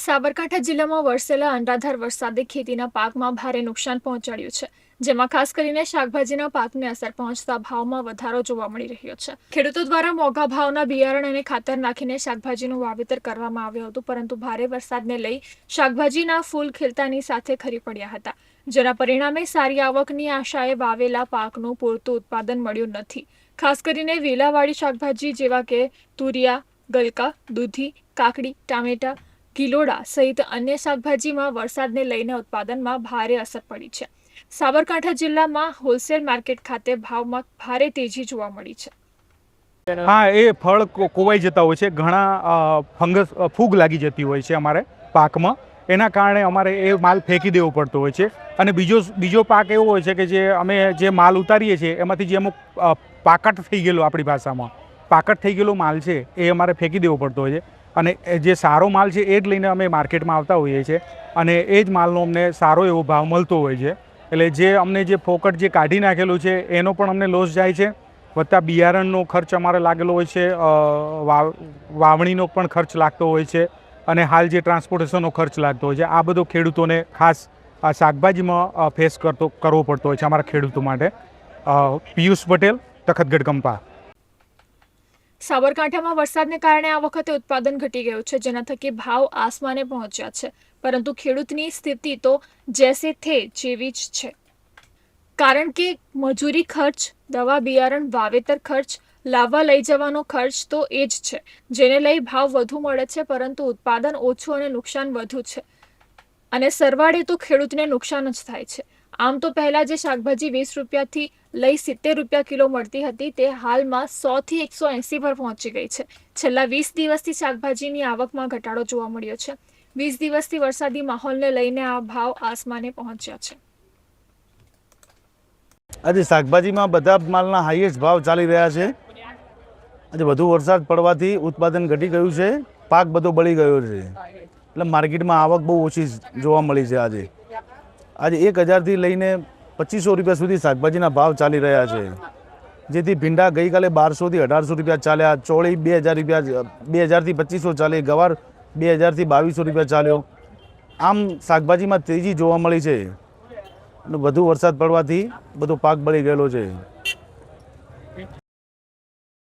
સાબરકાંઠા જિલ્લામાં વરસેલા અનરાધાર વરસાદે ખેતીના પાકમાં ભારે નુકસાન પહોંચાડ્યું છે, જેમાં ખાસ કરીને શાકભાજીના પાકને અસર પહોંચતા ભાવમાં વધારો જોવા મળી રહ્યો છે. ખેડૂતો દ્વારા મોંઘા ભાવના બિયારણ અને ખાતર નાખીને શાકભાજીનું વાવેતર કરવામાં આવ્યું હતું, પરંતુ ભારે વરસાદને લઈ શાકભાજીના ફૂલ ખીલતાની સાથે ખરી પડ્યા હતા, જેના પરિણામે સારી આવકની આશાએ વાવેલા પાકનું પૂરતું ઉત્પાદન મળ્યું નથી. ખાસ કરીને વેલાવાળી શાકભાજી જેવા કે તુરિયા, ગલકા, દૂધી, કાકડી, ટામેટા, કિલોડા સહિત અન્ય શાકભાજીમાં વરસાદને લઈને ઉત્પાદનમાં ભારે અસર પડી છે. સાબરકાંઠા જિલ્લામાં હોલસેલ માર્કેટ ખાતે ભાવમાં ભારે તેજી જોવા મળી છે. હા, એ ફળ કોવાઈ જતા હોય છે, ઘણા ફૂગ લાગી જતી હોય છે અમારે પાકમાં. એના કારણે અમારે એ માલ ફેંકી દેવો પડતો હોય છે. અને બીજો પાક એવો હોય છે કે જે માલ ઉતારીએ છીએ એમાંથી જે અમુક પાકટ થઈ ગયેલો, આપણી ભાષામાં પાકટ થઈ ગયેલો માલ છે એ અમારે ફેંકી દેવો પડતો હોય છે. અને જે સારો માલ છે એ જ લઈને અમે માર્કેટમાં આવતા હોઈએ છીએ અને એ જ માલનો અમને સારો એવો ભાવ મળતો હોય છે. એટલે અમને જે ફોકટ જે કાઢી નાખેલું છે એનો પણ અમને લોસ જાય છે, વત્તા બિયારણનો ખર્ચ અમારે લાગેલો હોય છે, વાવણીનો પણ ખર્ચ લાગતો હોય છે અને હાલ જે ટ્રાન્સપોર્ટેશનનો ખર્ચ લાગતો હોય છે. આ બધો ખેડૂતોને ખાસ આ શાકભાજીમાં ફેસ કરવો પડતો હોય છે અમારા ખેડૂતો માટે. પિયુષ પટેલ, તખતગઢ કંપા. સાબરકાંઠામાં વરસાદને કારણે આ વખતે ઉત્પાદન ઘટી ગયું છે, જેના થકી ભાવ આસમાને પહોંચ્યા છે, પરંતુ ખેડૂતની સ્થિતિ તો જેસે થે જેવી જ છે. કારણ કે મજૂરી ખર્ચ, દવા બિયારણ, વાવેતર ખર્ચ, લાવવા લઈ જવાનો ખર્ચ તો એ જ છે, જેને લઈ ભાવ વધુ મળે છે, પરંતુ ઉત્પાદન ઓછું અને નુકસાન વધુ છે. અને સરવાળે તો ખેડૂતને નુકસાન જ થાય છે. આમ તો પહેલા જે શાકભાજી 20 રૂપિયાથી લઈ 70 રૂપિયા કિલો મળતી હતી તે હાલમાં 100 થી 180 પર પહોંચી ગઈ છે. છેલ્લા 20 દિવસથી શાકભાજીની આવકમાં ઘટાડો જોવા મળ્યો છે. 20 દિવસથી વરસાદી માહોલને લઈને આ ભાવ આસમાને પહોંચ્યા છે. આજે શાકભાજીમાં બધા માલના હાઈએસ્ટ ભાવ ચાલી રહ્યા છે. આજે વધુ વરસાદ પડવાથી ઉત્પાદન ઘટી ગયું છે, પાક બધો બળી ગયો છે, એટલે માર્કેટમાં આવક બહુ ઓછી જોવા મળી છે. આજે 1000થી લઈને 2500 રૂપિયા સુધી શાકભાજીના ભાવ ચાલી રહ્યા છે, જેથી ભીંડા ગઈકાલે 1200 થી 1800 રૂપિયા ચાલ્યા, ચોળી 2000 રૂપિયા, 2000 થી 2500 ચાલી, ગવાર 2000 થી 2200 રૂપિયા ચાલ્યો. આમ શાકભાજીમાં તેજી જોવા મળી છે અને વધુ વરસાદ પડવાથી બધો પાક બળી ગયેલો છે.